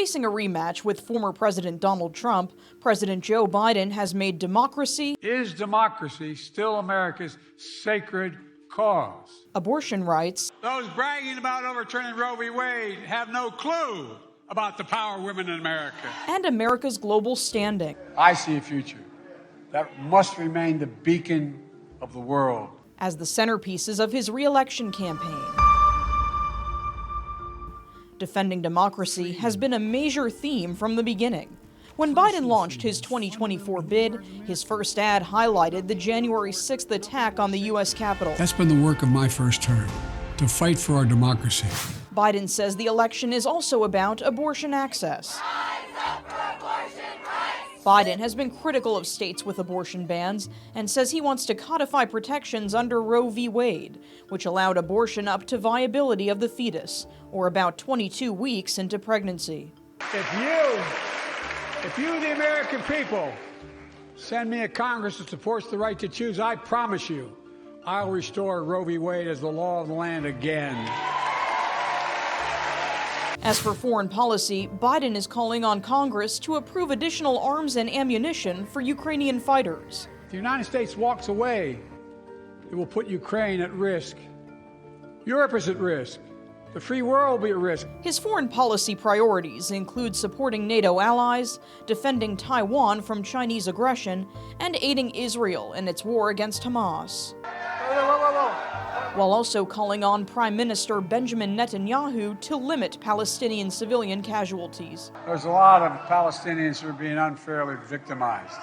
Facing a rematch with former President Donald Trump, President Joe Biden has made democracy. Is democracy still America's sacred cause? Abortion rights. Those bragging about overturning Roe v. Wade have no clue about the power of women in America. And America's global standing. I see a future that must remain the beacon of the world. As the centerpieces of his reelection campaign. Defending democracy has been a major theme from the beginning. When Biden launched his 2024 bid, his first ad highlighted the January 6th attack on the U.S. Capitol. That's been the work of my first term, to fight for our democracy. Biden says the election is also about abortion access. Biden has been critical of states with abortion bans and says he wants to codify protections under Roe v. Wade, which allowed abortion up to viability of the fetus, or about 22 weeks into pregnancy. If you, the American people, send me a Congress that supports the right to choose, I promise you, I'll restore Roe v. Wade as the law of the land again. As for foreign policy, Biden is calling on Congress to approve additional arms and ammunition for Ukrainian fighters. If the United States walks away, it will put Ukraine at risk. Europe is at risk. The free world will be at risk. His foreign policy priorities include supporting NATO allies, defending Taiwan from Chinese aggression, and aiding Israel in its war against Hamas. While also calling on Prime Minister Benjamin Netanyahu to limit Palestinian civilian casualties. There's a lot of Palestinians who are being unfairly victimized.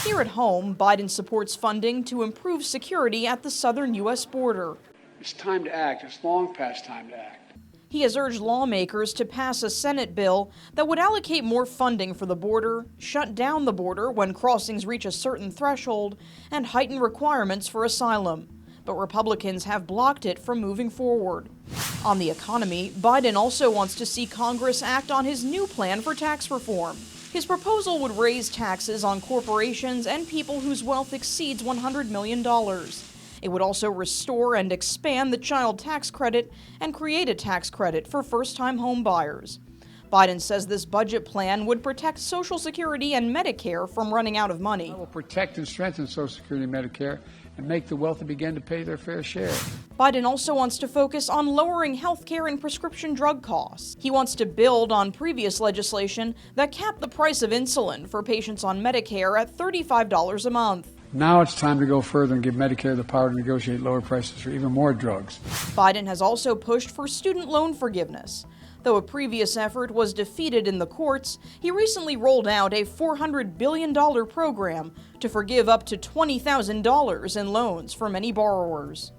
Here at home, Biden supports funding to improve security at the southern U.S. border. It's time to act. It's long past time to act. He has urged lawmakers to pass a Senate bill that would allocate more funding for the border, shut down the border when crossings reach a certain threshold, and heighten requirements for asylum. But Republicans have blocked it from moving forward. On the economy, Biden also wants to see Congress act on his new plan for tax reform. His proposal would raise taxes on corporations and people whose wealth exceeds $100 million. It would also restore and expand the child tax credit and create a tax credit for first-time home buyers. Biden says this budget plan would protect Social Security and Medicare from running out of money. It will protect and strengthen Social Security and Medicare and make the wealthy begin to pay their fair share. Biden also wants to focus on lowering health care and prescription drug costs. He wants to build on previous legislation that capped the price of insulin for patients on Medicare at $35 a month. Now it's time to go further and give Medicare the power to negotiate lower prices for even more drugs. Biden has also pushed for student loan forgiveness. Though a previous effort was defeated in the courts, he recently rolled out a $400 billion program to forgive up to $20,000 in loans for many borrowers.